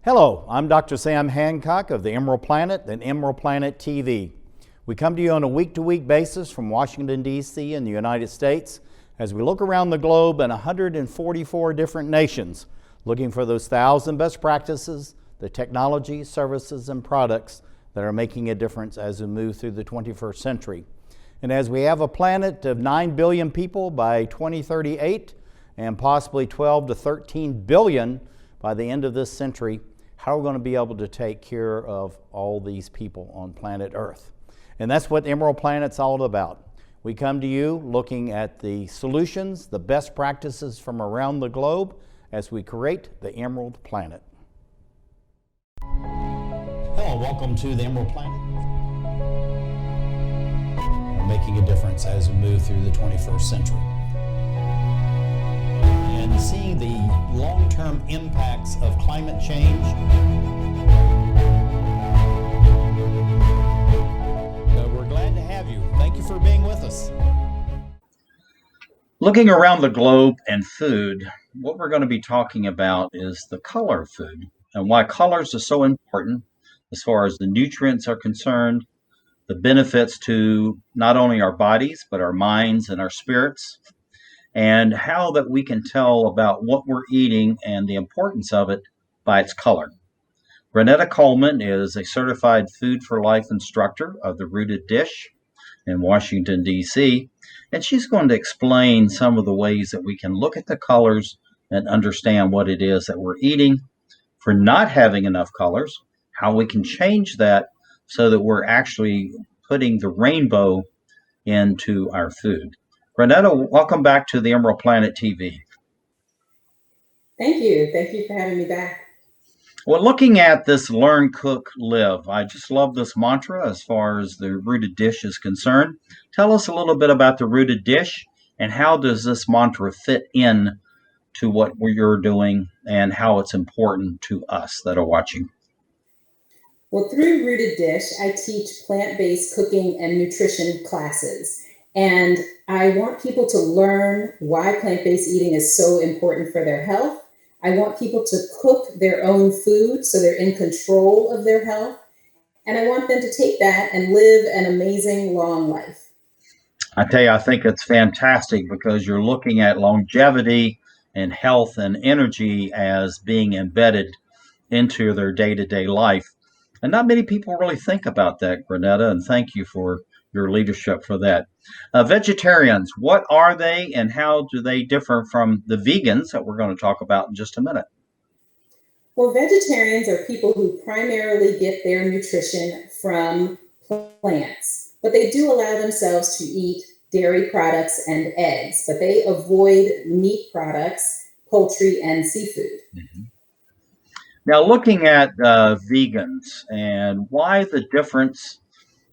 Hello, I'm Dr. Sam Hancock of the Emerald Planet and Emerald Planet TV. We come to you on a week-to-week basis from Washington, D.C. in the United States as we look around the globe in 144 different nations, looking for those 1,000 best practices, the technology, services, and products that are making a difference as we move through the 21st century. And as we have a planet of 9 billion people by 2038 and possibly 12 to 13 billion by the end of this century, how are we going to be able to take care of all these people on planet Earth? And that's what Emerald Planet's all about. We come to you looking at the solutions, the best practices from around the globe as we create the Emerald Planet. Hello, welcome to the Emerald Planet. We're making a difference as we move through the 21st century. And seeing the long-term impacts of climate change. We're glad to have you. Thank you for being with us. Looking around the globe and food, what we're going to be talking about is the color of food and why colors are so important as far as the nutrients are concerned, the benefits to not only our bodies, but our minds and our spirits, and how that we can tell about what we're eating and the importance of it by its color. Granetta Coleman is a certified Food for Life instructor of the Rooted Dish in Washington, D.C., and she's going to explain some of the ways that we can look at the colors and understand what it is that we're eating. For not having enough colors, how we can change that so that we're actually putting the rainbow into our food. Granetta, welcome back to the Emerald Planet TV. Thank you. Thank you for having me back. Well, looking at this Learn, Cook, Live, I just love this mantra as far as the Rooted Dish is concerned. Tell us a little bit about the Rooted Dish and how does this mantra fit in to what you're doing and how it's important to us that are watching. Well, through Rooted Dish, I teach plant-based cooking and nutrition classes. And I want people to learn why plant-based eating is so important for their health. I want people to cook their own food so they're in control of their health. And I want them to take that and live an amazing long life. I tell you, I think it's fantastic because you're looking at longevity and health and energy as being embedded into their day-to-day life. And not many people really think about that, Granetta, and thank you for your leadership for that. Vegetarians, what are they and how do they differ from the vegans that we're going to talk about in just a minute? Well, vegetarians are people who primarily get their nutrition from plants, but they do allow themselves to eat dairy products and eggs, but they avoid meat products, poultry, and seafood. Mm-hmm. Now, looking at vegans and why the difference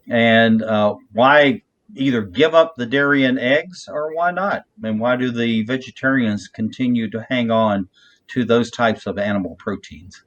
and why either give up the dairy and eggs or why not? And why do the vegetarians continue to hang on to those types of animal proteins?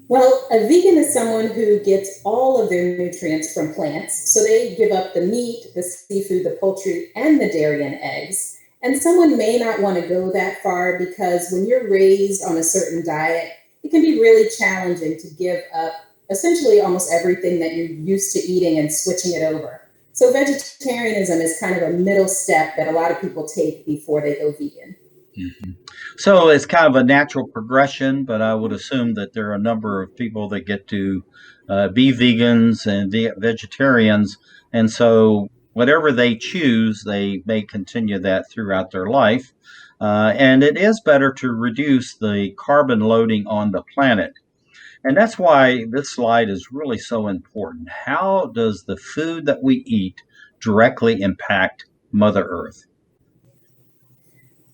Well, a vegan is someone who gets all of their nutrients from plants. So they give up the meat, the seafood, the poultry, and the dairy and eggs. And someone may not want to go that far because when you're raised on a certain diet, it can be really challenging to give up essentially almost everything that you're used to eating and switching it over. So vegetarianism is kind of a middle step that a lot of people take before they go vegan. Mm-hmm. So it's kind of a natural progression, but I would assume that there are a number of people that get to be vegans and vegetarians. And so whatever they choose, they may continue that throughout their life. And it is better to reduce the carbon loading on the planet. And that's why this slide is really so important. How does the food that we eat directly impact Mother Earth?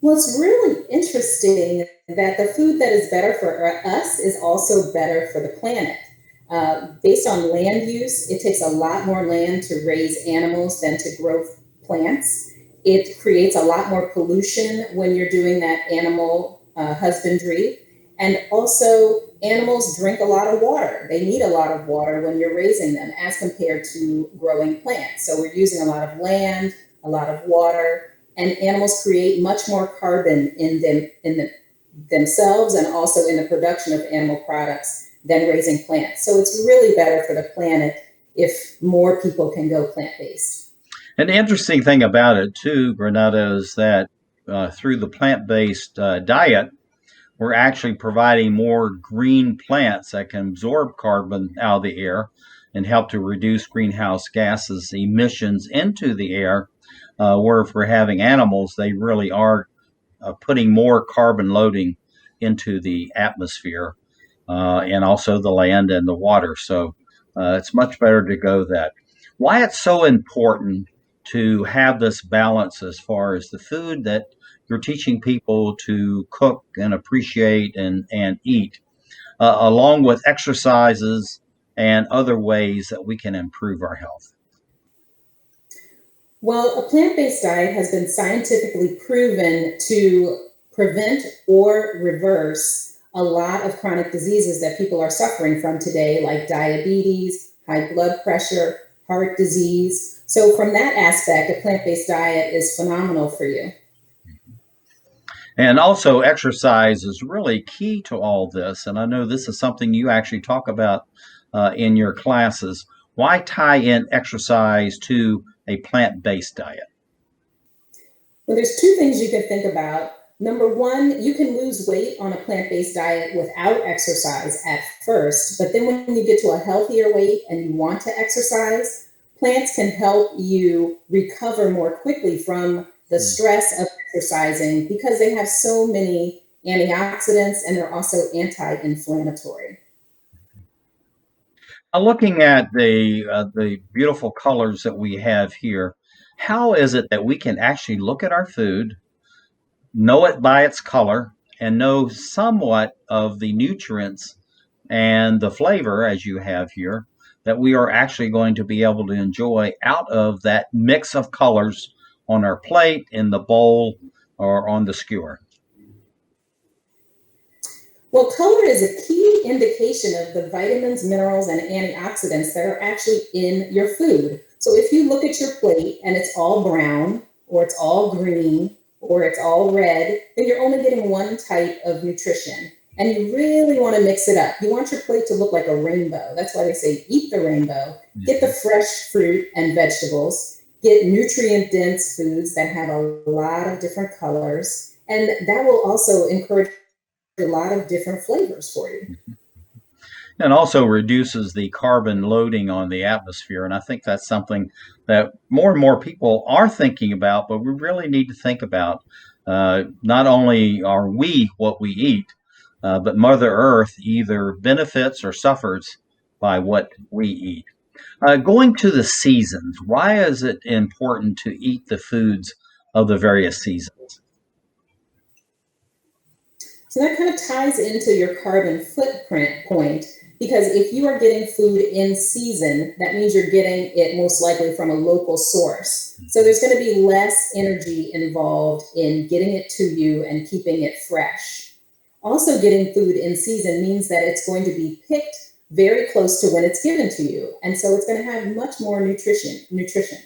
Well, it's really interesting that the food that is better for us is also better for the planet. Based on land use, it takes a lot more land to raise animals than to grow plants. It creates a lot more pollution when you're doing that animal husbandry. And also, animals drink a lot of water. They need a lot of water when you're raising them as compared to growing plants. So we're using a lot of land, a lot of water, and animals create much more carbon in themselves and also in the production of animal products than raising plants. So it's really better for the planet if more people can go plant-based. An interesting thing about it too, Granetta, is that through the plant-based diet, we're actually providing more green plants that can absorb carbon out of the air and help to reduce greenhouse gases emissions into the air. Where if we're having animals, they really are putting more carbon loading into the atmosphere and also the land and the water. So it's much better to go that. Why it's so important to have this balance as far as the food that you're teaching people to cook and appreciate and eat, along with exercises and other ways that we can improve our health. Well, a plant-based diet has been scientifically proven to prevent or reverse a lot of chronic diseases that people are suffering from today, like diabetes, high blood pressure, heart disease. So from that aspect, a plant-based diet is phenomenal for you. And also, exercise is really key to all this. And I know this is something you actually talk about in your classes. Why tie in exercise to a plant-based diet? Well, there's two things you can think about. Number one, you can lose weight on a plant-based diet without exercise at first, but then when you get to a healthier weight and you want to exercise, plants can help you recover more quickly from the stress of exercising because they have so many antioxidants and they're also anti-inflammatory. Looking at the beautiful colors that we have here, how is it that we can actually look at our food, know it by its color, and know somewhat of the nutrients and the flavor, as you have here, that we are actually going to be able to enjoy out of that mix of colors on our plate, in the bowl, or on the skewer? Well, color is a key indication of the vitamins, minerals, and antioxidants that are actually in your food. So if you look at your plate and it's all brown, or it's all green, or it's all red, then you're only getting one type of nutrition. And you really want to mix it up. You want your plate to look like a rainbow. That's why they say eat the rainbow. Get the fresh fruit and vegetables. Get nutrient-dense foods that have a lot of different colors. And that will also encourage a lot of different flavors for you. And also reduces the carbon loading on the atmosphere. And I think that's something that more and more people are thinking about, but we really need to think about. Not only are we what we eat, but Mother Earth either benefits or suffers by what we eat. Going to the seasons, why is it important to eat the foods of the various seasons? So that kind of ties into your carbon footprint point, because if you are getting food in season, that means you're getting it most likely from a local source. So there's going to be less energy involved in getting it to you and keeping it fresh. Also, getting food in season means that it's going to be picked very close to when it's given to you. And so it's going to have much more nutrition.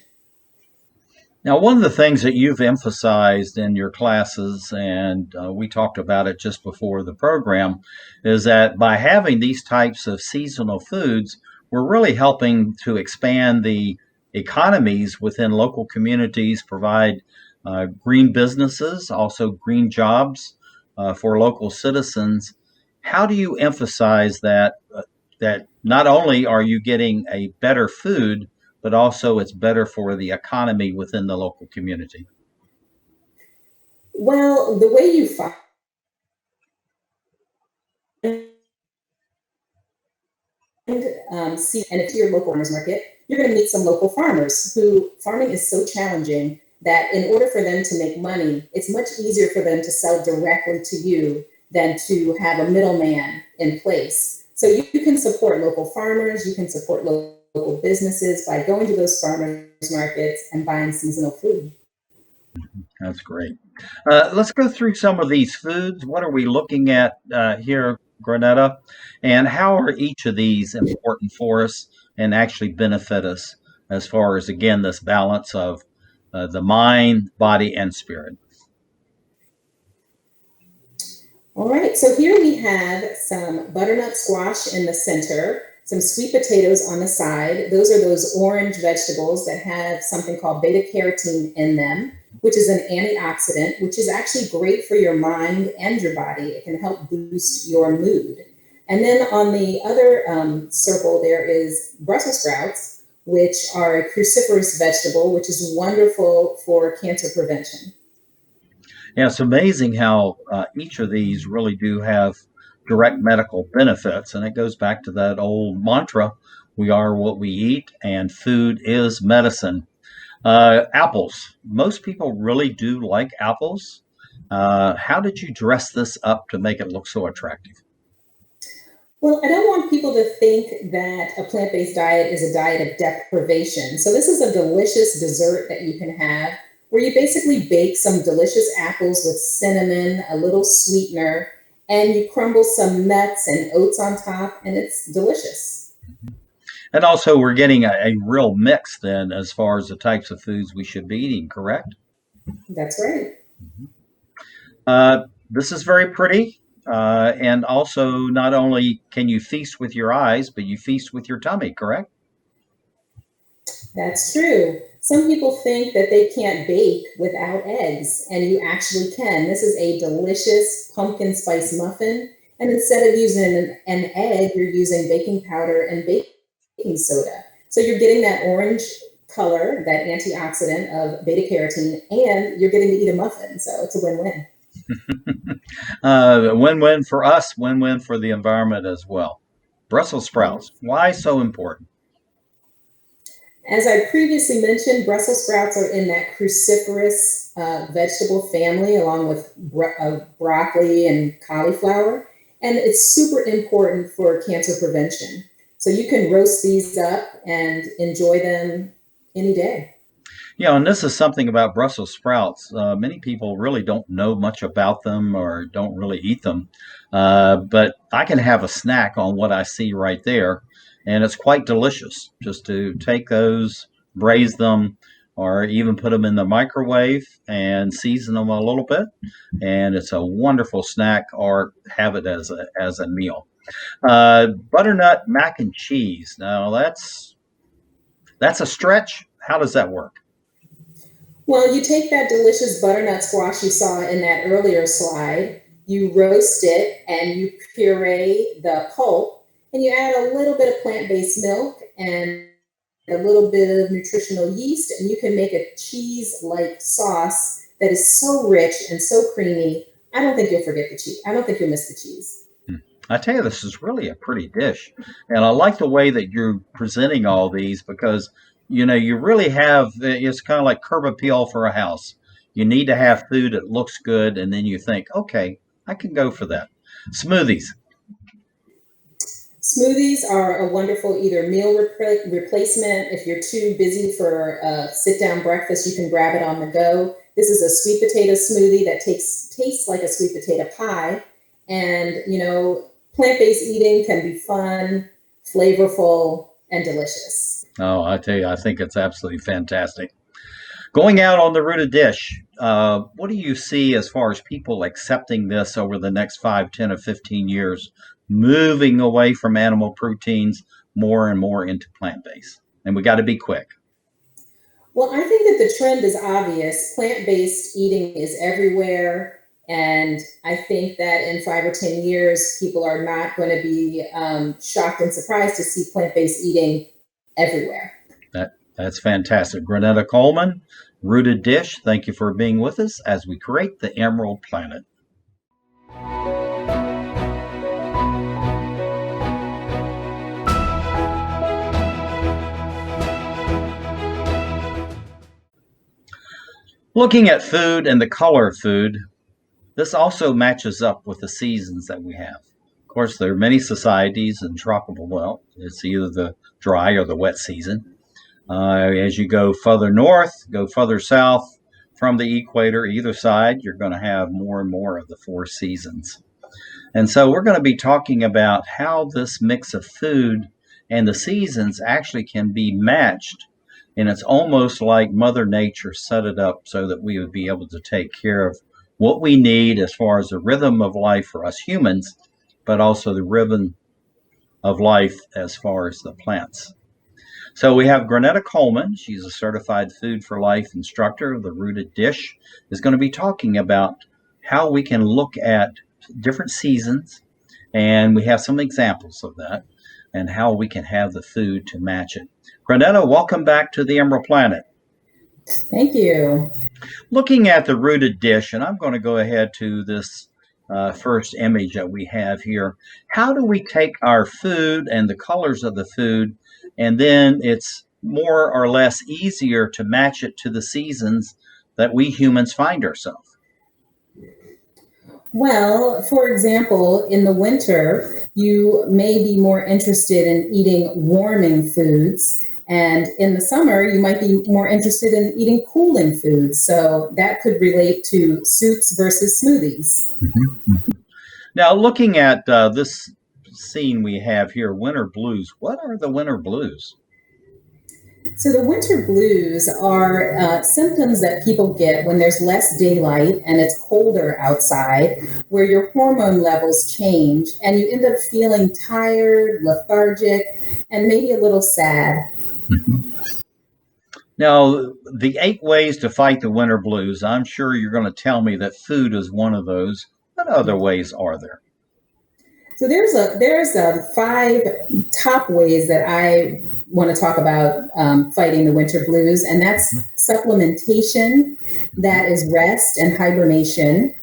Now, one of the things that you've emphasized in your classes, and we talked about it just before the program, is that by having these types of seasonal foods, we're really helping to expand the economies within local communities, provide green businesses, also green jobs for local citizens. How do you emphasize that not only are you getting a better food, but also it's better for the economy within the local community? Well, the way you find see, and if you're a local farmers market, you're going to meet some local farmers who farming is so challenging that in order for them to make money, it's much easier for them to sell directly to you than to have a middleman in place. So you can support local farmers, you can support local businesses by going to those farmers markets and buying seasonal food. That's great. Let's go through some of these foods. What are we looking at here, Granetta? And how are each of these important for us and actually benefit us as far as, again, this balance of the mind, body, and spirit? All right, so here we have some butternut squash in the center, some sweet potatoes on the side. Those are those orange vegetables that have something called beta-carotene in them, which is an antioxidant, which is actually great for your mind and your body. It can help boost your mood. And then on the other circle, there is Brussels sprouts, which are a cruciferous vegetable, which is wonderful for cancer prevention. Yeah, it's amazing how each of these really do have direct medical benefits. And it goes back to that old mantra, we are what we eat, and food is medicine. Apples. Most people really do like apples. How did you dress this up to make it look so attractive? Well, I don't want people to think that a plant based diet is a diet of deprivation. So, this is a delicious dessert that you can have where you basically bake some delicious apples with cinnamon, a little sweetener, and you crumble some nuts and oats on top, and it's delicious. And also, we're getting a real mix then as far as the types of foods we should be eating, correct? That's right. This is very pretty. And also, not only can you feast with your eyes, but you feast with your tummy, correct? That's true. Some people think that they can't bake without eggs, and you actually can. This is a delicious pumpkin spice muffin. And instead of using an egg, you're using baking powder and baking soda. So you're getting that orange color, that antioxidant of beta carotene, and you're getting to eat a muffin. So it's a win win. Win-win for us, win-win for the environment as well. Brussels Yeah. sprouts. Why so important? As I previously mentioned, Brussels sprouts are in that cruciferous vegetable family, along with broccoli and cauliflower. And it's super important for cancer prevention. So you can roast these up and enjoy them any day. Yeah, and this is something about Brussels sprouts. Many people really don't know much about them or don't really eat them. But I can have a snack on what I see right there, and it's quite delicious just to take those, braise them, or even put them in the microwave and season them a little bit. And it's a wonderful snack or have it as a meal. Butternut mac and cheese. Now that's a stretch. How does that work? Well, you take that delicious butternut squash you saw in that earlier slide, you roast it and you puree the pulp, and you add a little bit of plant based milk and a little bit of nutritional yeast, and you can make a cheese like sauce that is so rich and so creamy. I don't think you'll forget the cheese. I don't think you'll miss the cheese. I tell you, this is really a pretty dish. And I like the way that you're presenting all these because, you really have, it's kind of like curb appeal for a house. You need to have food that looks good, and then you think, okay, I can go for that. Smoothies. Smoothies are a wonderful either meal replacement. If you're too busy for a sit down breakfast, you can grab it on the go. This is a sweet potato smoothie that tastes like a sweet potato pie. And, plant based eating can be fun, flavorful, and delicious. Oh, I tell you, I think it's absolutely fantastic. Going out on the route of dish, what do you see as far as people accepting this over the next 5, 10, or 15 years, moving away from animal proteins more and more into plant based? And we got to be quick. Well, I think that the trend is obvious. Plant based eating is everywhere. And I think that in 5 or 10 years, people are not going to be shocked and surprised to see plant based eating everywhere. That's fantastic. Granetta Coleman, Rooted Dish, thank you for being with us as we create the Emerald Planet. Looking at food and the color of food, this also matches up with the seasons that we have. Of course, there are many societies in tropical, well, it's either the dry or the wet season. As you go further north, go further south from the equator, either side, you're going to have more and more of the four seasons. And so we're going to be talking about how this mix of food and the seasons actually can be matched. And it's almost like Mother Nature set it up so that we would be able to take care of what we need as far as the rhythm of life for us humans, but also the rhythm of life as far as the plants. So we have Granetta Coleman. She's a certified Food for Life instructor. The Rooted Dish is going to be talking about how we can look at different seasons, and we have some examples of that, and how we can have the food to match it. Granetta, welcome back to the Emerald Planet. Thank you. Looking at the Rooted Dish, and I'm going to go ahead to this first image that we have here. How do we take our food and the colors of the food, and then it's more or less easier to match it to the seasons that we humans find ourselves? Well, for example, in the winter, you may be more interested in eating warming foods. And in the summer, you might be more interested in eating cooling foods. So that could relate to soups versus smoothies. Mm-hmm. Now, looking at this scene we have here, winter blues, what are the winter blues? So the winter blues are symptoms that people get when there's less daylight and it's colder outside, where your hormone levels change and you end up feeling tired, lethargic, and maybe a little sad. Mm-hmm. Now, the 8 ways to fight the winter blues, I'm sure you're going to tell me that food is one of those. What other ways are there? So there's 5 top ways that I want to talk about fighting the winter blues, and that's supplementation, that is rest and hibernation.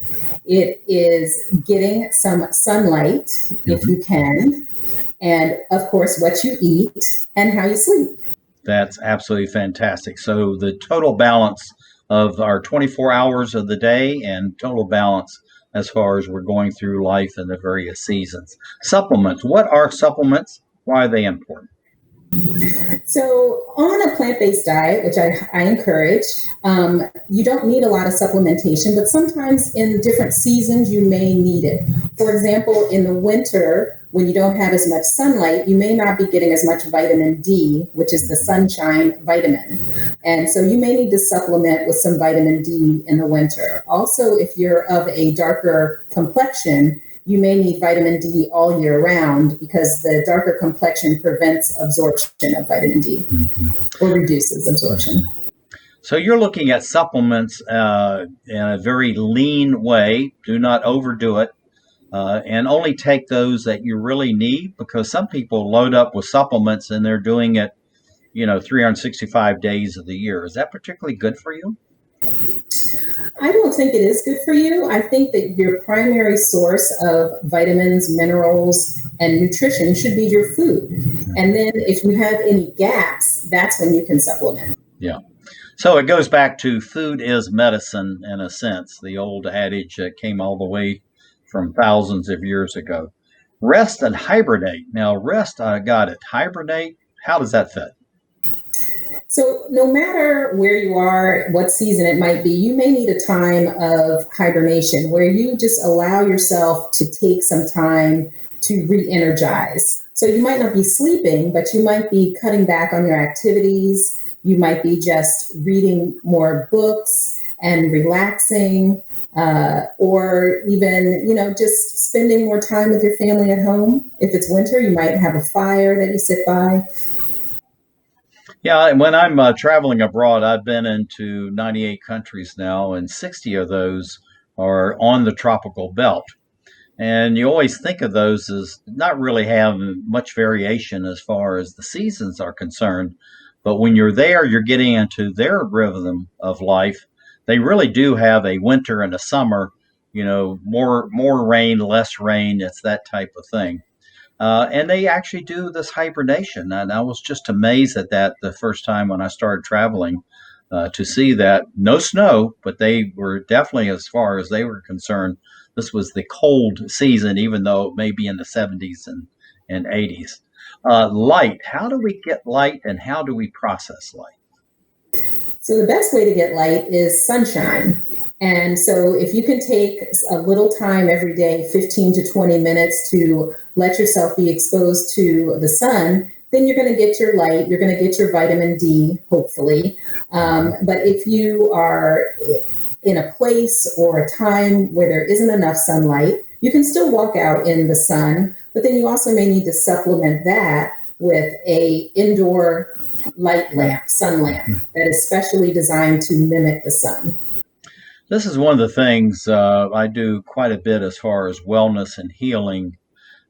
It is getting some sunlight if you can, and of course what you eat and how you sleep. That's absolutely fantastic. So the total balance of our 24 hours of the day and total balance as far as we're going through life in the various seasons. Supplements. What are supplements? Why are they important? So on a plant-based diet, which I encourage, you don't need a lot of supplementation, but sometimes in different seasons you may need it. For example, in the winter, when you don't have as much sunlight, you may not be getting as much vitamin D, which is the sunshine vitamin. And so you may need to supplement with some vitamin D in the winter. Also, if you're of a darker complexion, you may need vitamin D all year round because the darker complexion prevents absorption of vitamin D or reduces absorption. So you're looking at supplements in a very lean way. Do not overdo it. And only take those that you really need, because some people load up with supplements and they're doing it, 365 days of the year. Is that particularly good for you? I don't think it is good for you. I think that your primary source of vitamins, minerals, and nutrition should be your food. And then if you have any gaps, that's when you can supplement. Yeah. So it goes back to food is medicine in a sense, the old adage that came all the way from thousands of years ago. Rest and hibernate. Now, rest, I got it. Hibernate, how does that fit? So no matter where you are, what season it might be, you may need a time of hibernation where you just allow yourself to take some time to re-energize. So you might not be sleeping, but you might be cutting back on your activities. You might be just reading more books and relaxing, or even, just spending more time with your family at home. If it's winter, you might have a fire that you sit by. Yeah, and when I'm traveling abroad, I've been into 98 countries now, and 60 of those are on the tropical belt. And you always think of those as not really having much variation as far as the seasons are concerned. But when you're there, you're getting into their rhythm of life. They really do have a winter and a summer, more rain, less rain. It's that type of thing. And they actually do this hibernation. And I was just amazed at that the first time when I started traveling to see that. No snow, but they were definitely, as far as they were concerned, this was the cold season, even though it may be in the 70s and 80s. Light. How do we get light and how do we process light? So the best way to get light is sunshine. And so if you can take a little time every day, 15 to 20 minutes, to let yourself be exposed to the sun, then you're going to get your light, you're going to get your vitamin D, hopefully. But if you are in a place or a time where there isn't enough sunlight, you can still walk out in the sun, but then you also may need to supplement that with a indoor sun lamp that is specially designed to mimic the sun. This is one of the things I do quite a bit as far as wellness and healing.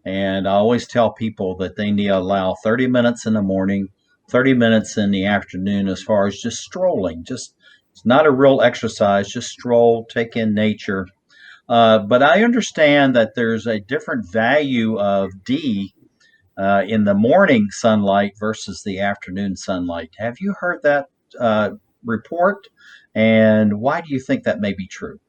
And I always tell people that they need to allow 30 minutes in the morning, 30 minutes in the afternoon as far as just strolling. Just it's not a real exercise, just stroll, take in nature. But I understand that there's a different value of D in the morning sunlight versus the afternoon sunlight. Have you heard that report? And why do you think that may be true?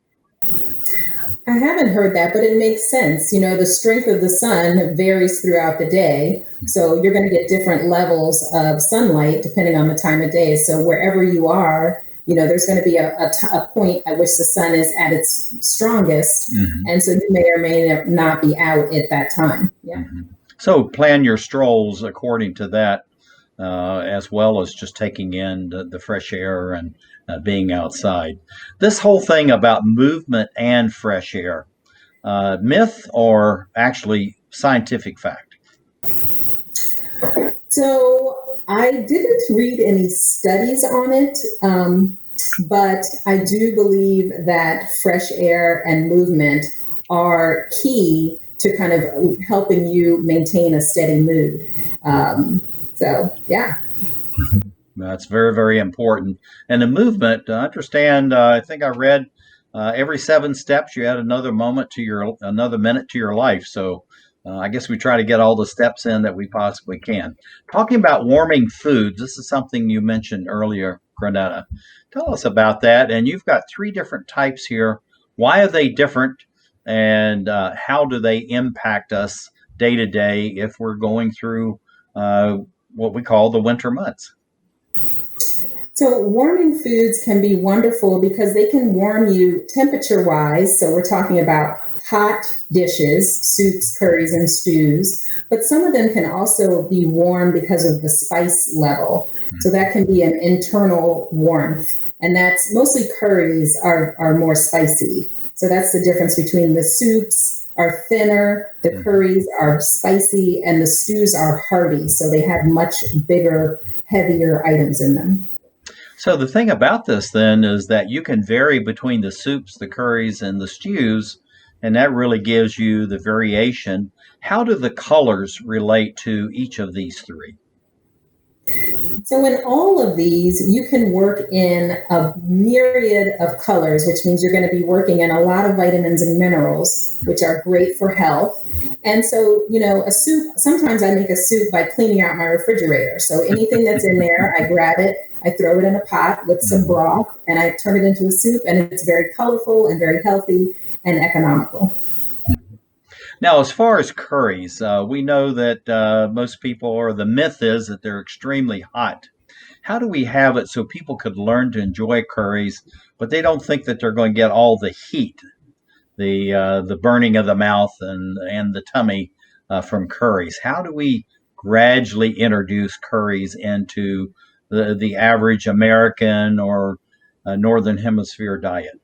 I haven't heard that, but it makes sense. You know, the strength of the sun varies throughout the day. So you're going to get different levels of sunlight depending on the time of day. So wherever you are, you know, there's going to be a point at which the sun is at its strongest. Mm-hmm. And so you may or may not be out at that time. Yeah. Mm-hmm. So plan your strolls according to that, as well as just taking in the fresh air and being outside. This whole thing about movement and fresh air, myth or actually scientific fact? So I didn't read any studies on it, but I do believe that fresh air and movement are key to kind of helping you maintain a steady mood. So, yeah. That's very, very important. And the movement, understand, I think I read every 7 steps, you add another minute to your life. So I guess we try to get all the steps in that we possibly can. Talking about warming foods, this is something you mentioned earlier, Granetta. Tell us about that. And you've got 3 different types here. Why are they different? And how do they impact us day to day if we're going through what we call the winter months? So warming foods can be wonderful because they can warm you temperature-wise. So we're talking about hot dishes, soups, curries, and stews. But some of them can also be warm because of the spice level. So that can be an internal warmth. And that's mostly curries are more spicy. So that's the difference between the soups are thinner, the curries are spicy, and the stews are hearty. So they have much bigger, heavier items in them. So the thing about this then is that you can vary between the soups, the curries, and the stews, and that really gives you the variation. How do the colors relate to each of these 3? So in all of these, you can work in a myriad of colors, which means you're going to be working in a lot of vitamins and minerals, which are great for health. And so, you know, a soup, sometimes I make a soup by cleaning out my refrigerator. So anything that's in there, I grab it, I throw it in a pot with some broth, and I turn it into a soup, and it's very colorful and very healthy and economical. Now, as far as curries, we know that most people, or the myth is that they're extremely hot. How do we have it so people could learn to enjoy curries, but they don't think that they're going to get all the heat, the burning of the mouth and the tummy from curries? How do we gradually introduce curries into the average American or Northern Hemisphere diet?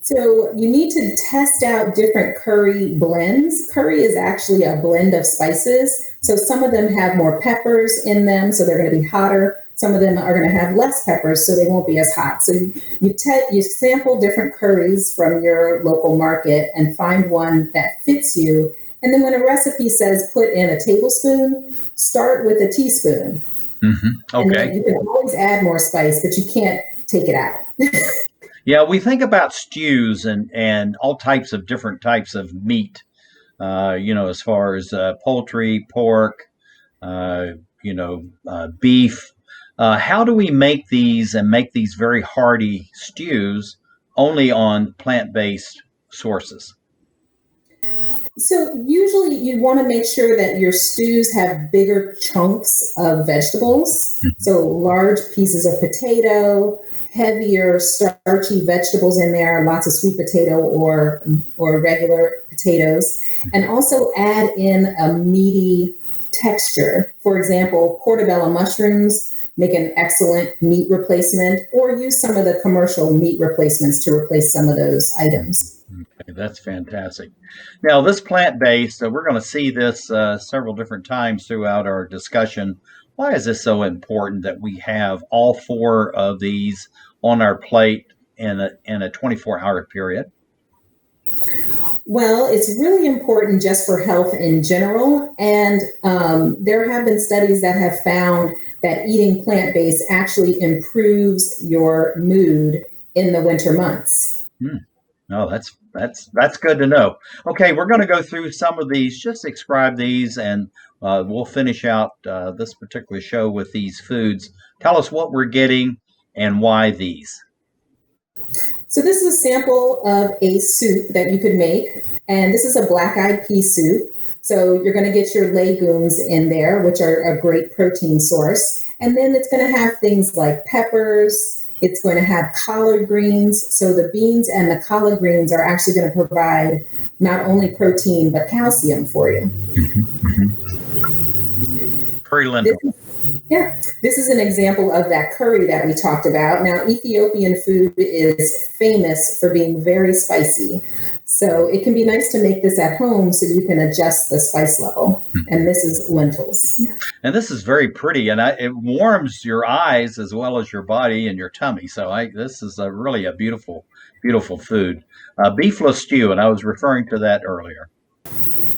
So you need to test out different curry blends. Curry is actually a blend of spices. So some of them have more peppers in them, so they're going to be hotter. Some of them are going to have less peppers, so they won't be as hot. So you sample different curries from your local market and find one that fits you. And then when a recipe says put in a tablespoon, start with a teaspoon. Mm-hmm. Okay. And you can always add more spice, but you can't take it out. Yeah, we think about stews and all types of different types of meat, as far as poultry, pork, beef. How do we make these very hearty stews only on plant-based sources? So usually you want to make sure that your stews have bigger chunks of vegetables. So large pieces of potato, heavier starchy vegetables in there, lots of sweet potato or regular potatoes, and also add in a meaty texture. For example, portobello mushrooms, make an excellent meat replacement, or use some of the commercial meat replacements to replace some of those items. Okay, that's fantastic. Now, this plant-based, we're going to see this several different times throughout our discussion. Why is this so important that we have all four of these on our plate in a 24-hour period? Well, it's really important just for health in general. And there have been studies that have found that eating plant-based actually improves your mood in the winter months. No, that's good to know. Okay, we're going to go through some of these, just describe these, and we'll finish out this particular show with these foods. Tell us what we're getting and why these. So this is a sample of a soup that you could make, and this is a black-eyed pea soup. So you're going to get your legumes in there, which are a great protein source. And then it's going to have things like peppers. It's going to have collard greens. So the beans and the collard greens are actually going to provide not only protein, but calcium for you. Curry lentil. This is an example of that curry that we talked about. Now, Ethiopian food is famous for being very spicy. So it can be nice to make this at home so you can adjust the spice level. And this is lentils. And this is very pretty, and it warms your eyes as well as your body and your tummy. So this is really a beautiful, beautiful food. Beefless stew, and I was referring to that earlier.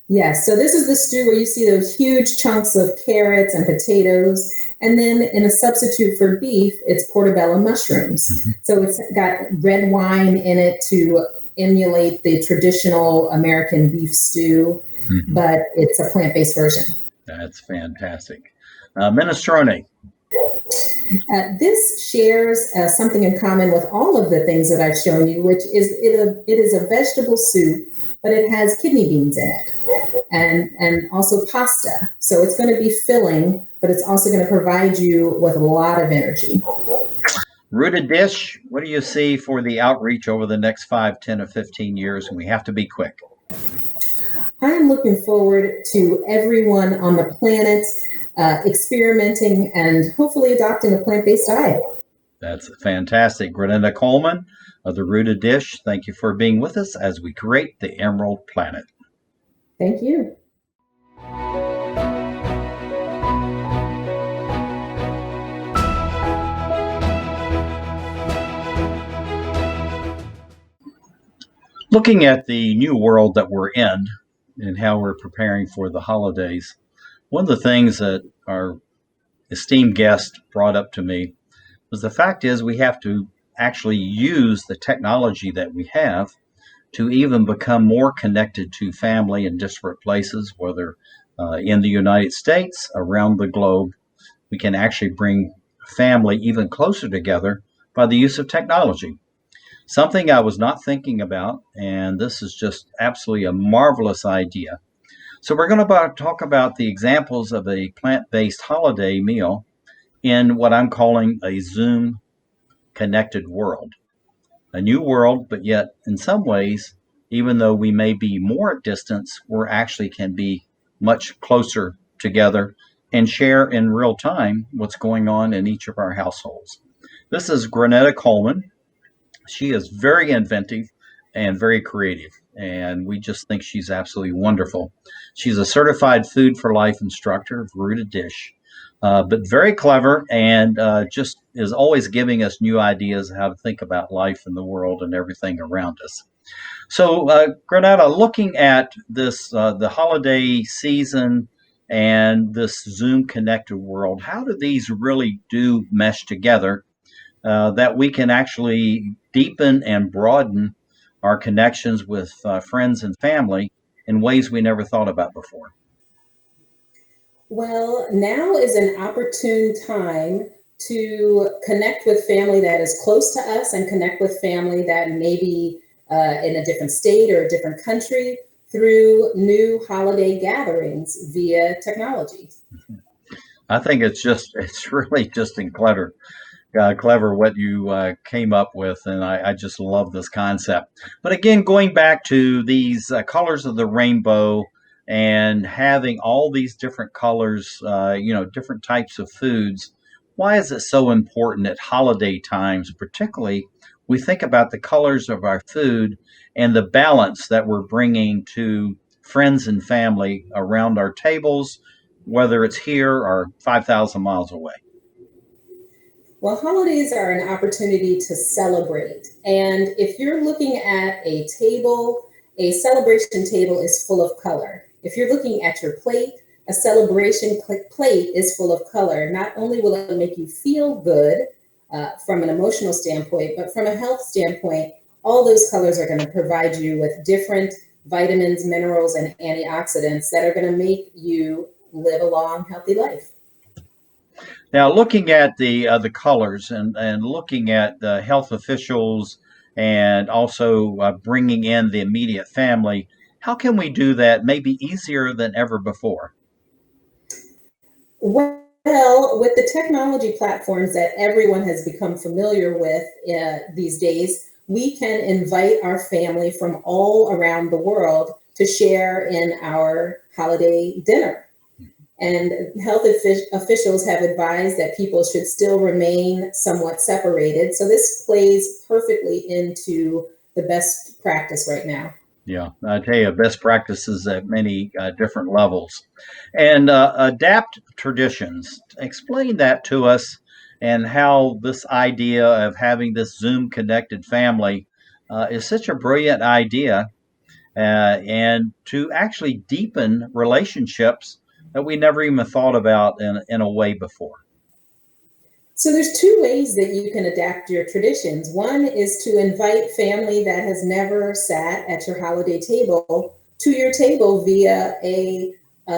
Yes, so this is the stew where you see those huge chunks of carrots and potatoes. And then in a substitute for beef, it's portobello mushrooms. So it's got red wine in it to emulate the traditional American beef stew, but it's a plant-based version. That's fantastic. Minestrone. This shares something in common with all of the things that I've shown you, which is it is a vegetable soup, but it has kidney beans in it and also pasta. So it's going to be filling, but it's also going to provide you with a lot of energy. Rooted dish, what do you see for the outreach over the next 5, 10, or 15 years? And we have to be quick. I'm looking forward to everyone on the planet experimenting and hopefully adopting a plant-based diet. That's fantastic. Granetta Coleman of the Rooted Dish, thank you for being with us as we create the Emerald Planet. Thank you. Looking at the new world that we're in and how we're preparing for the holidays, one of the things that our esteemed guest brought up to me was the fact is we have to actually use the technology that we have to even become more connected to family in disparate places, whether in the United States, around the globe. We can actually bring family even closer together by the use of technology. Something I was not thinking about, and this is just absolutely a marvelous idea. So we're going to talk about the examples of a plant-based holiday meal in what I'm calling a Zoom connected world. A new world, but yet in some ways, even though we may be more at distance, we actually can be much closer together and share in real time what's going on in each of our households. This is Granetta Coleman. She is very inventive and very creative, and we just think she's absolutely wonderful. She's a certified Food for Life instructor of Rooted Dish, but very clever and just is always giving us new ideas how to think about life and the world and everything around us. So, Granetta, looking at this, the holiday season and this Zoom connected world, how do these really do mesh together that we can actually deepen and broaden our connections with friends and family in ways we never thought about before? Well, now is an opportune time to connect with family that is close to us and connect with family that may be in a different state or a different country through new holiday gatherings via technology. I think it's really just clever what you came up with, and I just love this concept. But again, going back to these colors of the rainbow and having all these different colors, different types of foods, Why is it so important at holiday times, particularly? We think about the colors of our food and the balance that we're bringing to friends and family around our tables, whether it's here or 5,000 miles away. Well, holidays are an opportunity to celebrate. And if you're looking at a table, a celebration table is full of color. If you're looking at your plate, a celebration plate is full of color. Not only will it make you feel good from an emotional standpoint, but from a health standpoint, all those colors are going to provide you with different vitamins, minerals, and antioxidants that are going to make you live a long, healthy life. Now, looking at the colors and looking at the health officials and also bringing in the immediate family, how can we do that maybe easier than ever before? Well, with the technology platforms that everyone has become familiar with these days, we can invite our family from all around the world to share in our holiday dinner. And health officials have advised that people should still remain somewhat separated. So this plays perfectly into the best practice right now. Yeah, I tell you, best practices at many different levels. And adapt traditions. Explain that to us and how this idea of having this Zoom connected family is such a brilliant idea and to actually deepen relationships that we never even thought about in a way before. So there's two ways that you can adapt your traditions. One is to invite family that has never sat at your holiday table to your table via a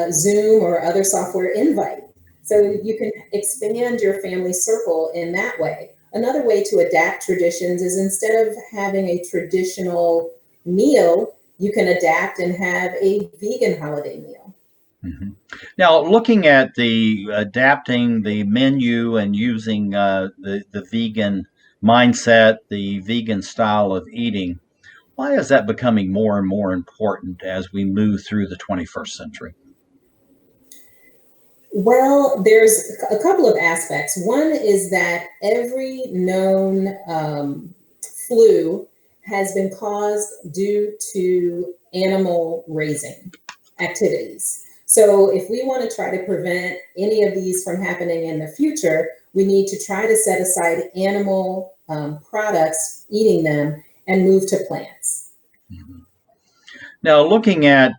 Zoom or other software invite. So you can expand your family circle in that way. Another way to adapt traditions is instead of having a traditional meal, you can adapt and have a vegan holiday meal. Mhm. Now, looking at the adapting the menu and using the vegan mindset, the vegan style of eating, why is that becoming more and more important as we move through the 21st century? Well, there's a couple of aspects. One is that every known flu has been caused due to animal raising activities. So, if we want to try to prevent any of these from happening in the future, we need to try to set aside animal products, eating them, and move to plants. Mhm. Now, looking at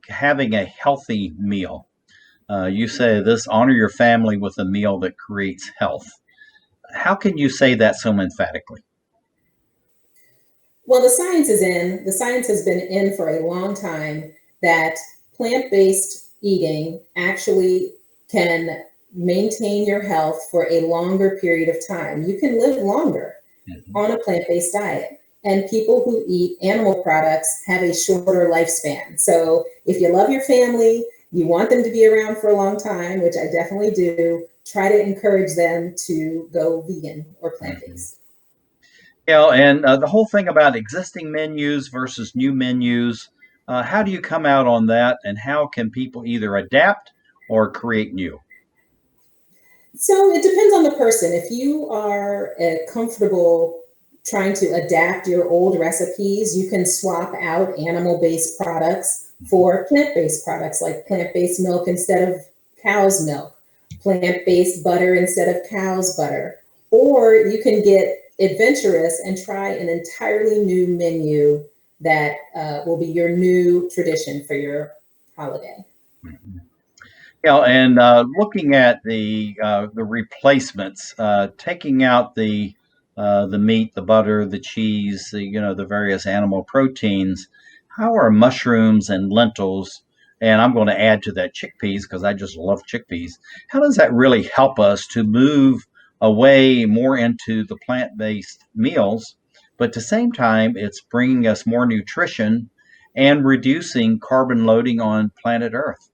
having a healthy meal, you say this honor your family with a meal that creates health. How can you say that so emphatically? Well, the science has been in for a long time that plant-based eating actually can maintain your health for a longer period of time. You can live longer Mhm. on a plant-based diet. And people who eat animal products have a shorter lifespan. So if you love your family, you want them to be around for a long time, which I definitely do, try to encourage them to go vegan or Mhm. plant-based. Yeah, and the whole thing about existing menus versus new menus, how do you come out on that, and how can people either adapt or create new? So it depends on the person. If you are comfortable trying to adapt your old recipes, you can swap out animal-based products for plant-based products, like plant-based milk instead of cow's milk, plant-based butter instead of cow's butter. Or you can get adventurous and try an entirely new menu that will be your new tradition for your holiday. Mhm. Yeah, and looking at the replacements, taking out the meat, the butter, the cheese, the various animal proteins. How are mushrooms and lentils, and I'm going to add to that chickpeas because I just love chickpeas. How does that really help us to move away more into the plant-based meals, but at the same time, it's bringing us more nutrition and reducing carbon loading on planet Earth?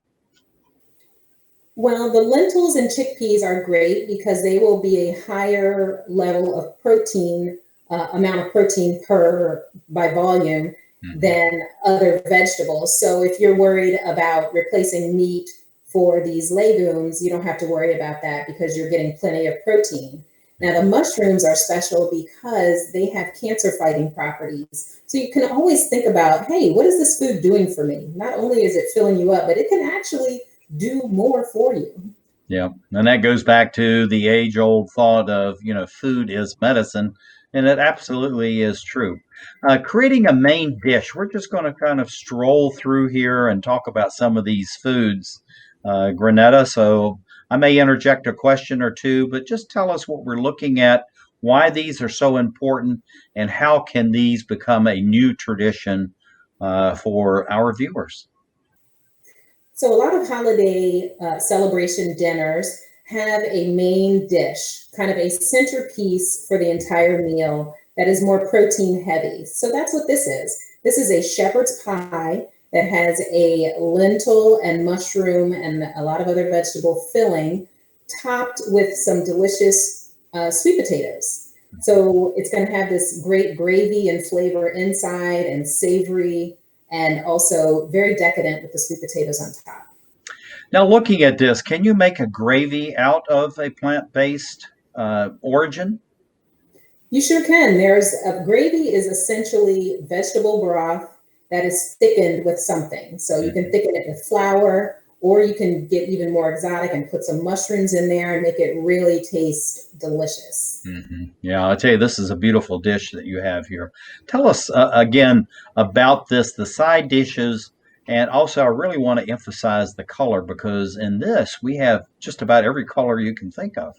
Well, the lentils and chickpeas are great because they will be a higher level of protein, amount of protein per by volume Mhm. than other vegetables. So if you're worried about replacing meat for these legumes, you don't have to worry about that because you're getting plenty of protein. Now, the mushrooms are special because they have cancer fighting properties. So you can always think about, hey, what is this food doing for me? Not only is it filling you up, but it can actually do more for you. Yeah. And that goes back to the age old thought of, food is medicine. And it absolutely is true. Creating a main dish, we're just going to kind of stroll through here and talk about some of these foods, Granetta. So I may interject a question or two, but just tell us what we're looking at, why these are so important, and how can these become a new tradition for our viewers. So a lot of holiday celebration dinners have a main dish, kind of a centerpiece for the entire meal that is more protein heavy. So that's what this is. This is a shepherd's pie that has a lentil and mushroom and a lot of other vegetable filling, topped with some delicious sweet potatoes. So it's going to have this great gravy and flavor inside, and savory, and also very decadent with the sweet potatoes on top. Now, looking at this, can you make a gravy out of a plant-based origin? You sure can. There's a gravy is essentially vegetable broth that is thickened with something. So you can thicken it with flour, or you can get even more exotic and put some mushrooms in there and make it really taste delicious. Mm-hmm. Yeah, I'll tell you, this is a beautiful dish that you have here. Tell us again about this, the side dishes, and also I really want to emphasize the color, because in this we have just about every color you can think of.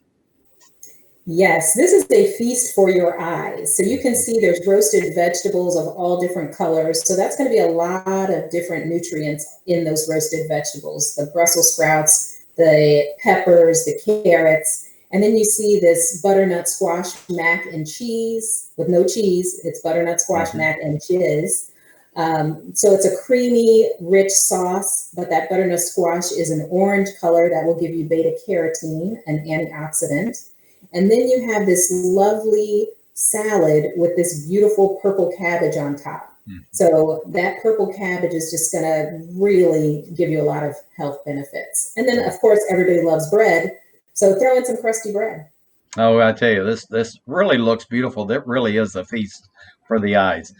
Yes, this is a feast for your eyes. So you can see there's roasted vegetables of all different colors. So that's going to be a lot of different nutrients in those roasted vegetables, the Brussels sprouts, the peppers, the carrots. And then you see this butternut squash mac and cheese with no cheese. It's butternut squash mac and cheese. So it's a creamy, rich sauce, but that butternut squash is an orange color that will give you beta-carotene, an antioxidant. And then you have this lovely salad with this beautiful purple cabbage on top. So that purple cabbage is just going to really give you a lot of health benefits. And then, of course, everybody loves bread. So throw in some crusty bread. Oh, I tell you, this really looks beautiful. That really is a feast for the eyes.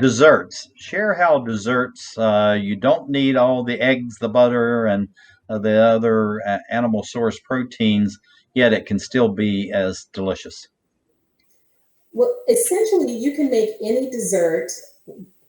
Desserts. Share how desserts, you don't need all the eggs, the butter, and the other animal source proteins, yet it can still be as delicious. Well, essentially, you can make any dessert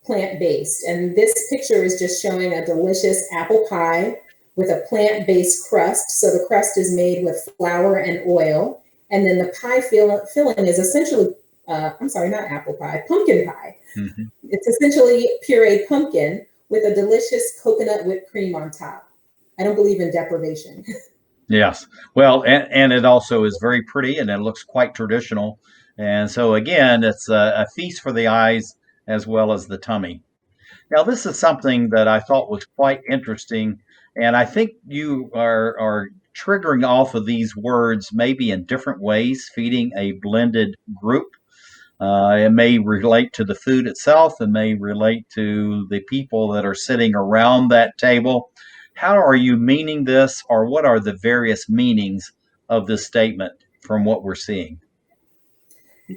plant-based. And this picture is just showing a delicious apple pie with a plant-based crust. So the crust is made with flour and oil. And then the pie filling is essentially, I'm sorry, not apple pie, pumpkin pie. Mm-hmm. It's essentially pureed pumpkin with a delicious coconut whipped cream on top. I don't believe in deprivation. Yes. Well, and it also is very pretty, and it looks quite traditional. And so, again, it's a feast for the eyes as well as the tummy. Now, this is something that I thought was quite interesting, and I think you are triggering off of these words maybe in different ways, feeding a blended group. It may relate to the food itself. It may relate to the people that are sitting around that table. How are you meaning this, or what are the various meanings of this statement from what we're seeing?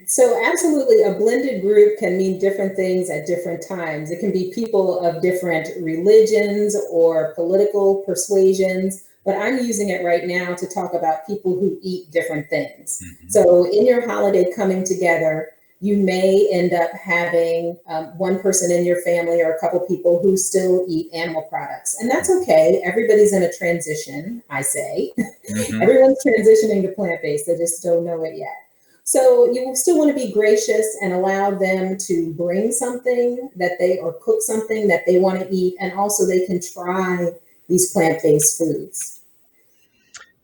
So absolutely, a blended group can mean different things at different times. It can be people of different religions or political persuasions, but I'm using it right now to talk about people who eat different things. Mm-hmm. So in your holiday coming together, you may end up having one person in your family or a couple people who still eat animal products. And that's okay. Everybody's in a transition, I say. Mm-hmm. Everyone's transitioning to plant-based. They just don't know it yet. So you still want to be gracious and allow them to bring something that or cook something that they want to eat. And also they can try these plant-based foods.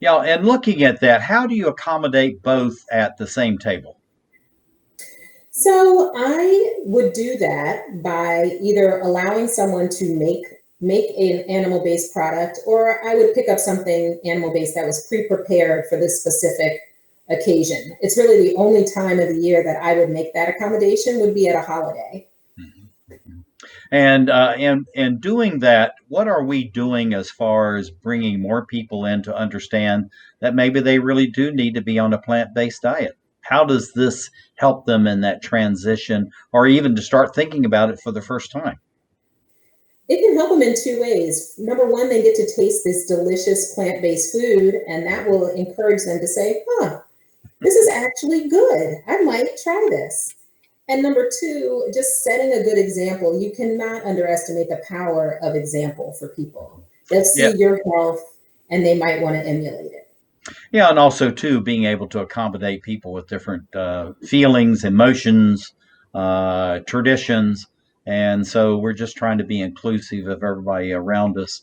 Yeah, and looking at that, how do you accommodate both at the same table? So I would do that by either allowing someone to make an animal-based product, or I would pick up something animal-based that was pre-prepared for this specific occasion. It's really the only time of the year that I would make that accommodation would be at a holiday. Mm-hmm. And doing that, what are we doing as far as bringing more people in to understand that maybe they really do need to be on a plant-based diet? How does this help them in that transition, or even to start thinking about it for the first time? It can help them in two ways. Number one, they get to taste this delicious plant-based food, and that will encourage them to say, huh, this is actually good. I might try this. And number two, just setting a good example. You cannot underestimate the power of example for people. They'll Yeah. see your health and they might want to emulate it. Yeah, and also too being able to accommodate people with different feelings, emotions, traditions, and so we're just trying to be inclusive of everybody around us.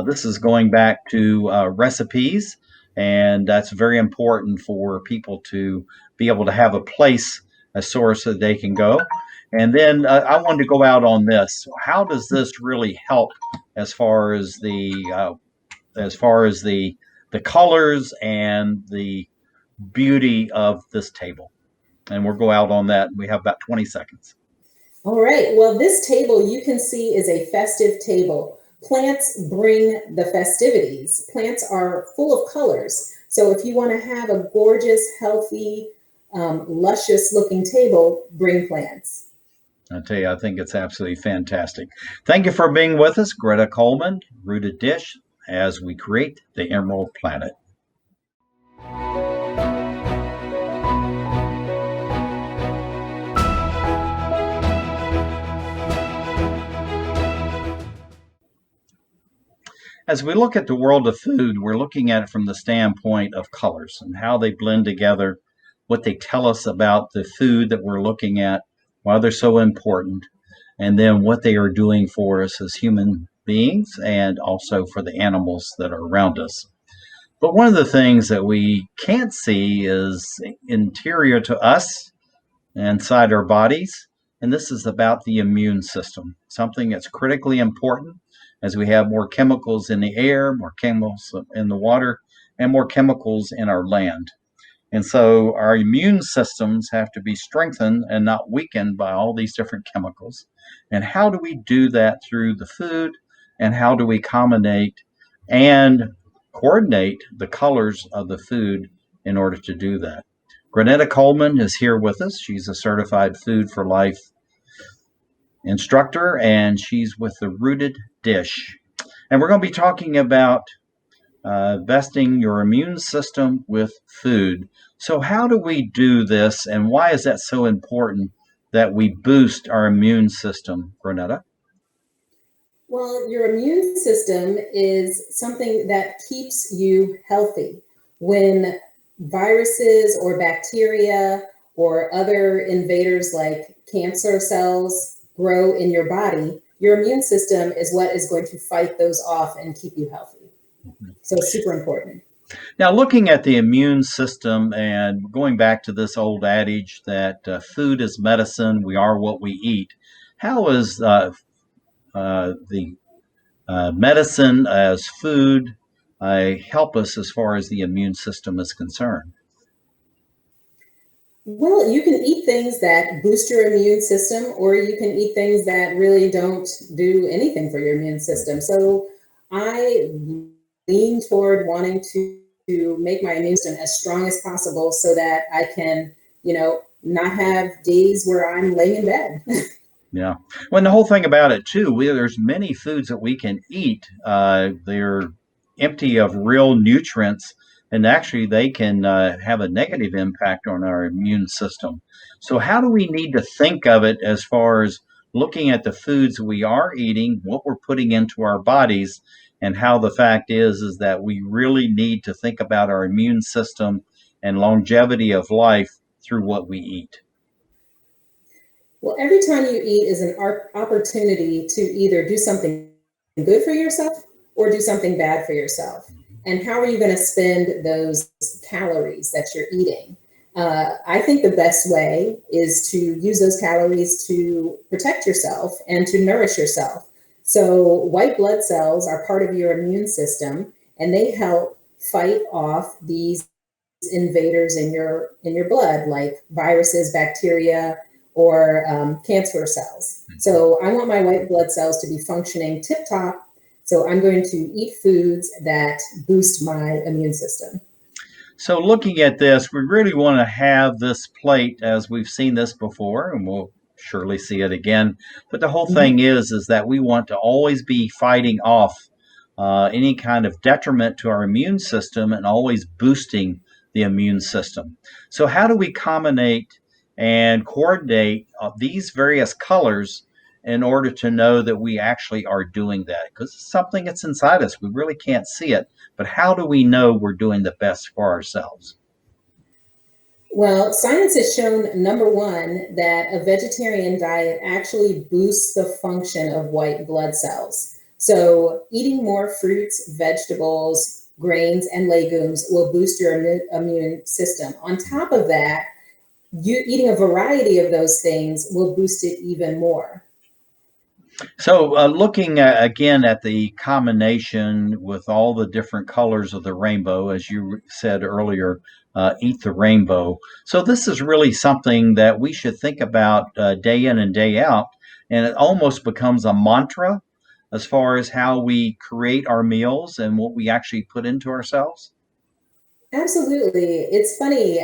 This is going back to recipes, and that's very important for people to be able to have a place, a source that they can go. And then I wanted to go out on this. How does this really help as far as the colors and the beauty of this table? And we'll go out on that. We have about 20 seconds. All right. Well, this table you can see is a festive table. Plants bring the festivities. Plants are full of colors. So if you want to have a gorgeous, healthy, luscious looking table, bring plants. I tell you, I think it's absolutely fantastic. Thank you for being with us, Greta Coleman, Rooted Dish, as we create the Emerald Planet. As we look at the world of food, we're looking at it from the standpoint of colors and how they blend together, what they tell us about the food that we're looking at, why they're so important, and then what they are doing for us as human beings and also for the animals that are around us. But one of the things that we can't see is interior to us, inside our bodies, and this is about the immune system, something that's critically important as we have more chemicals in the air, more chemicals in the water, and more chemicals in our land. And so our immune systems have to be strengthened and not weakened by all these different chemicals. And how do we do that through the food? And how do we accommodate and coordinate the colors of the food in order to do that? Granetta Coleman is here with us. She's a certified Food for Life instructor, and she's with the Rooted Dish. And we're going to be talking about besting your immune system with food. So, how do we do this, and why is that so important that we boost our immune system, Granetta? Well, your immune system is something that keeps you healthy. When viruses or bacteria or other invaders like cancer cells grow in your body, your immune system is what is going to fight those off and keep you healthy. So it's super important. Now, looking at the immune system and going back to this old adage that food is medicine, we are what we eat, how is the medicine as food help us as far as the immune system is concerned? Well, you can eat things that boost your immune system, or you can eat things that really don't do anything for your immune system. So I lean toward wanting to make my immune system as strong as possible so that I can, not have days where I'm laying in bed. Yeah. Well, the whole thing about it too, there's many foods that we can eat. They're empty of real nutrients, and actually they can have a negative impact on our immune system. So, how do we need to think of it as far as looking at the foods we are eating, what we're putting into our bodies, and how the fact is that we really need to think about our immune system and longevity of life through what we eat? Well, every time you eat is an opportunity to either do something good for yourself or do something bad for yourself. And how are you going to spend those calories that you're eating? I think the best way is to use those calories to protect yourself and to nourish yourself. So white blood cells are part of your immune system, and they help fight off these invaders in your blood, like viruses, bacteria, or cancer cells. So I want my white blood cells to be functioning tip top. So I'm going to eat foods that boost my immune system. So looking at this, we really want to have this plate as we've seen this before, and we'll surely see it again. But the whole thing is that we want to always be fighting off any kind of detriment to our immune system and always boosting the immune system. So how do we combine and coordinate these various colors in order to know that we actually are doing that? Because it's something that's inside us. We really can't see it. But how do we know we're doing the best for ourselves? Well, science has shown, number one, that a vegetarian diet actually boosts the function of white blood cells. So eating more fruits, vegetables, grains, and legumes will boost your immune system. On top of that, eating a variety of those things will boost it even more. So, looking again at the combination with all the different colors of the rainbow, as you said earlier, eat the rainbow. So, this is really something that we should think about day in and day out. And it almost becomes a mantra as far as how we create our meals and what we actually put into ourselves. Absolutely. It's funny.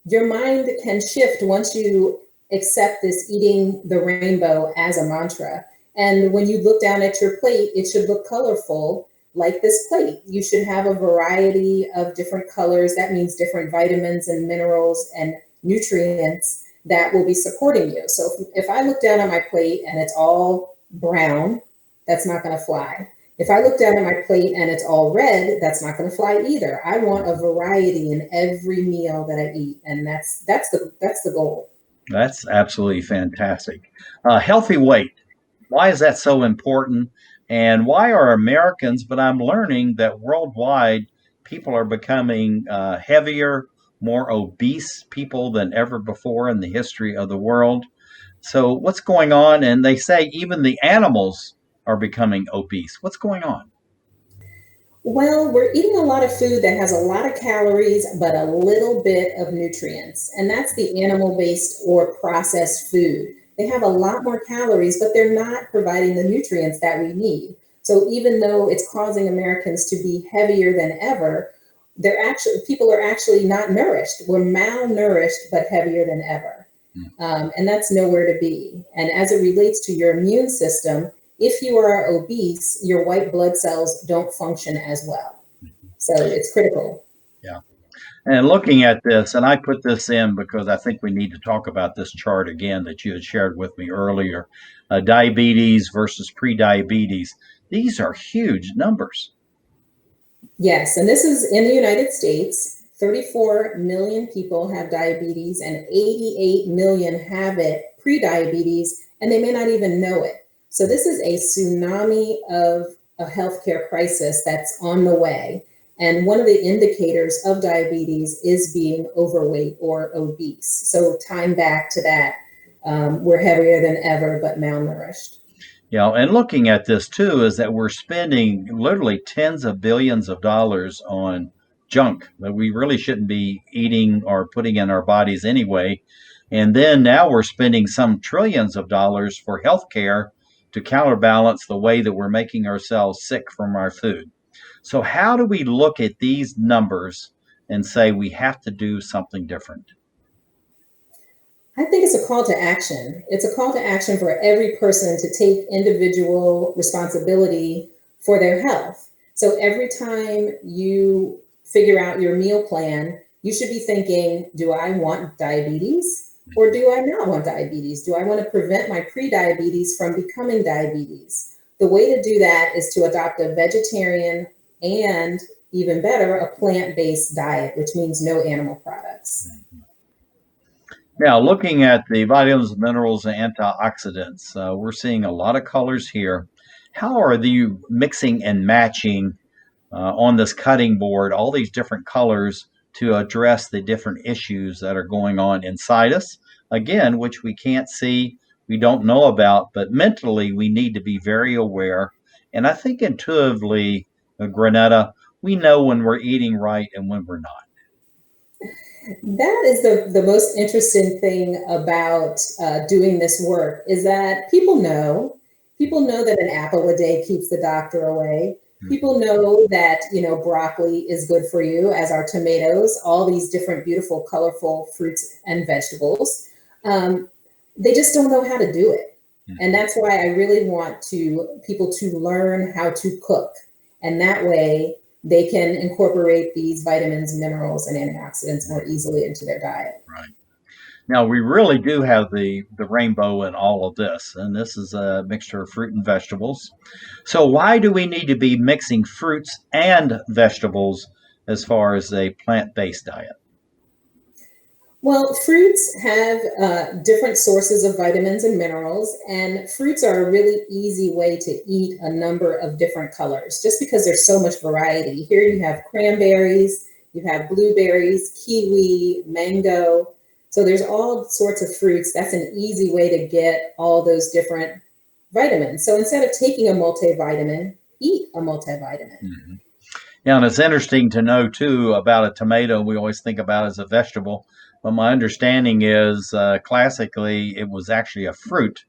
Your mind can shift once you accept this eating the rainbow as a mantra. And when you look down at your plate, it should look colorful like this plate. You should have a variety of different colors. That means different vitamins and minerals and nutrients that will be supporting you. So if I look down at my plate and it's all brown, that's not going to fly. If I look down at my plate and it's all red, that's not going to fly either. I want a variety in every meal that I eat, and that's the goal. That's absolutely fantastic. Healthy weight. Why is that so important? And why are Americans, but I'm learning that worldwide people are becoming heavier, more obese people than ever before in the history of the world. So, what's going on? And they say even the animals are becoming obese. What's going on? Well, we're eating a lot of food that has a lot of calories, but a little bit of nutrients. And that's the animal based or processed food. They have a lot more calories, but they're not providing the nutrients that we need. So even though it's causing Americans to be heavier than ever, people are actually not nourished. We're malnourished, but heavier than ever. And that's nowhere to be. And as it relates to your immune system, if you are obese, your white blood cells don't function as well. So it's critical. Yeah. And looking at this, and I put this in because I think we need to talk about this chart again that you had shared with me earlier, diabetes versus prediabetes. These are huge numbers. Yes, and this is in the United States. 34 million people have diabetes and 88 million have it pre-diabetes, and they may not even know it. So this is a tsunami of a healthcare crisis that's on the way. And one of the indicators of diabetes is being overweight or obese. So time back to that, we're heavier than ever, but malnourished. And looking at this too is that we're spending literally tens of billions of dollars on junk that we really shouldn't be eating or putting in our bodies anyway. And then now we're spending some trillions of dollars for healthcare to counterbalance the way that we're making ourselves sick from our food. So, how do we look at these numbers and say we have to do something different? I think it's a call to action. It's a call to action for every person to take individual responsibility for their health. So every time you figure out your meal plan, you should be thinking, do I want diabetes or do I not want diabetes? Do I want to prevent my pre-diabetes from becoming diabetes? The way to do that is to adopt a vegetarian and, even better, a plant-based diet, which means no animal products. Now, looking at the vitamins, minerals, and antioxidants, we're seeing a lot of colors here. How are you mixing and matching on this cutting board all these different colors to address the different issues that are going on inside us? Again, which we can't see, we don't know about, but mentally we need to be very aware. And I think intuitively, Granetta, we know when we're eating right and when we're not. That is the most interesting thing about doing this work is that people know that an apple a day keeps the doctor away. People know that, broccoli is good for you, as are tomatoes, all these different beautiful, colorful fruits and vegetables. They just don't know how to do it. And that's why I really want people to learn how to cook. And that way they can incorporate these vitamins, minerals, and antioxidants more easily into their diet. Right. Now, we really do have the rainbow in all of this, and this is a mixture of fruit and vegetables. So why do we need to be mixing fruits and vegetables as far as a plant-based diet? Well, fruits have different sources of vitamins and minerals, and fruits are a really easy way to eat a number of different colors just because there's so much variety. Here you have cranberries, you have blueberries, kiwi, mango. So there's all sorts of fruits. That's an easy way to get all those different vitamins. So instead of taking a multivitamin, eat a multivitamin. Mm-hmm. Yeah, and it's interesting to know too about a tomato. We always think about it as a vegetable, but my understanding is classically it was actually a fruit,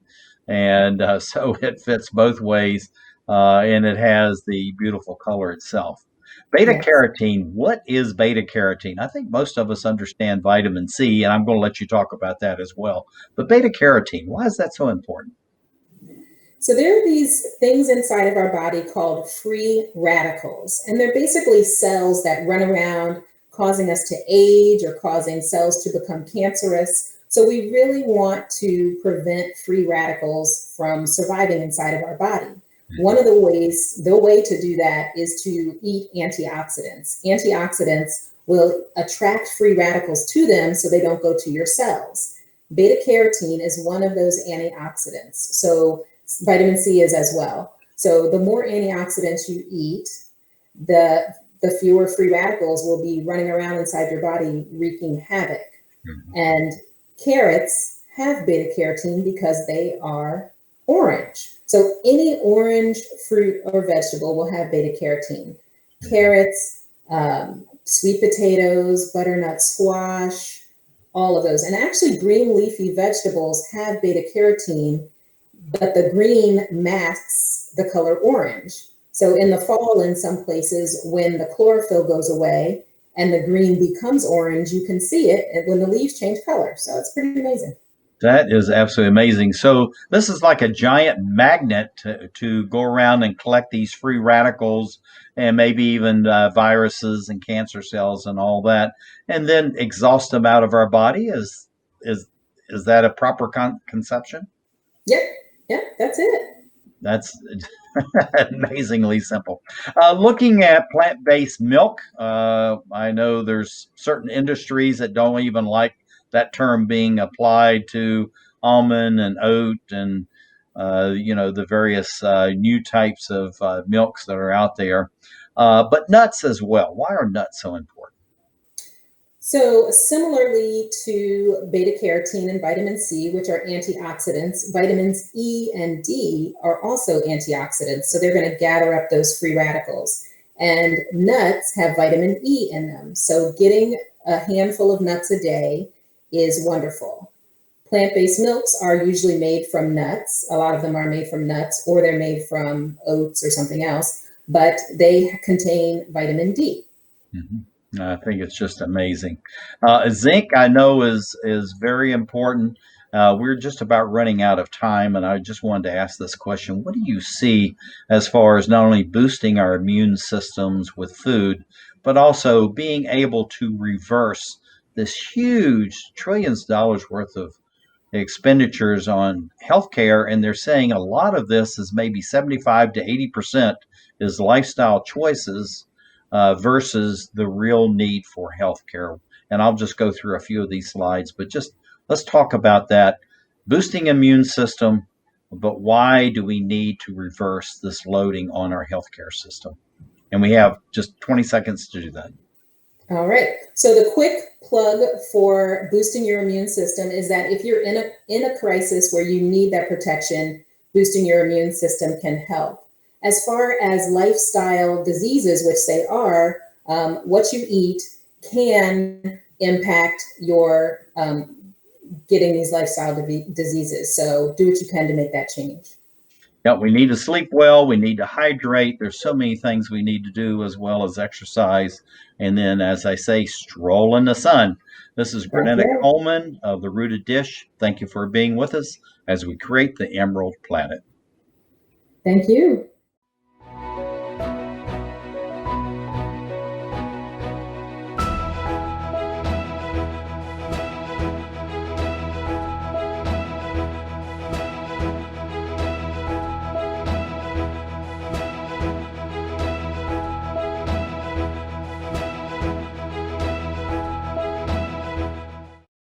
and so it fits both ways, and it has the beautiful color itself. Beta Yes. carotene. What is beta carotene? I think most of us understand vitamin C, and I'm going to let you talk about that as well. But beta carotene, why is that so important? So there are these things inside of our body called free radicals, and they're basically cells that run around causing us to age or causing cells to become cancerous. So we really want to prevent free radicals from surviving inside of our body. One of the way to do that is to eat antioxidants. Antioxidants will attract free radicals to them so they don't go to your cells. Beta carotene is one of those antioxidants. So vitamin C is as well. So the more antioxidants you eat, the fewer free radicals will be running around inside your body wreaking havoc. And carrots have beta carotene because they are orange. So any orange fruit or vegetable will have beta carotene. Carrots, sweet potatoes, butternut squash, all of those. And actually green leafy vegetables have beta carotene, but the green masks the color orange. So in the fall, in some places, when the chlorophyll goes away and the green becomes orange, you can see it when the leaves change color. So it's pretty amazing. That is absolutely amazing. So this is like a giant magnet to go around and collect these free radicals and maybe even viruses and cancer cells and all that, and then exhaust them out of our body. Is is that a proper conception? Yep, yep, that's it. That's amazingly simple. Looking at plant-based milk, I know there's certain industries that don't even like that term being applied to almond and oat and the various new types of milks that are out there, but nuts as well. Why are nuts so important? So similarly to beta carotene and vitamin C, which are antioxidants, vitamins E and D are also antioxidants. So they're going to gather up those free radicals. And nuts have vitamin E in them. So getting a handful of nuts a day is wonderful. Plant-based milks are usually made from nuts. A lot of them are made from nuts, or they're made from oats or something else, but they contain vitamin D. Mm-hmm. I think it's just amazing. Zinc, I know, is very important. We're just about running out of time, and I just wanted to ask this question: what do you see as far as not only boosting our immune systems with food, but also being able to reverse this huge trillions of dollars worth of expenditures on healthcare? And they're saying a lot of this is maybe 75 to 80% is lifestyle choices versus the real need for healthcare. And I'll just go through a few of these slides, but just let's talk about that. Boosting immune system, but why do we need to reverse this loading on our healthcare system? And we have just 20 seconds to do that. All right. So the quick plug for boosting your immune system is that if you're in a crisis where you need that protection, boosting your immune system can help. As far as lifestyle diseases, which they are, what you eat can impact your getting these lifestyle diseases. So do what you can to make that change. Yeah, we need to sleep well. We need to hydrate. There's so many things we need to do as well as exercise. And then, as I say, stroll in the sun. This is That's Granetta right. Coleman of The Rooted Dish. Thank you for being with us as we create the Emerald Planet. Thank you.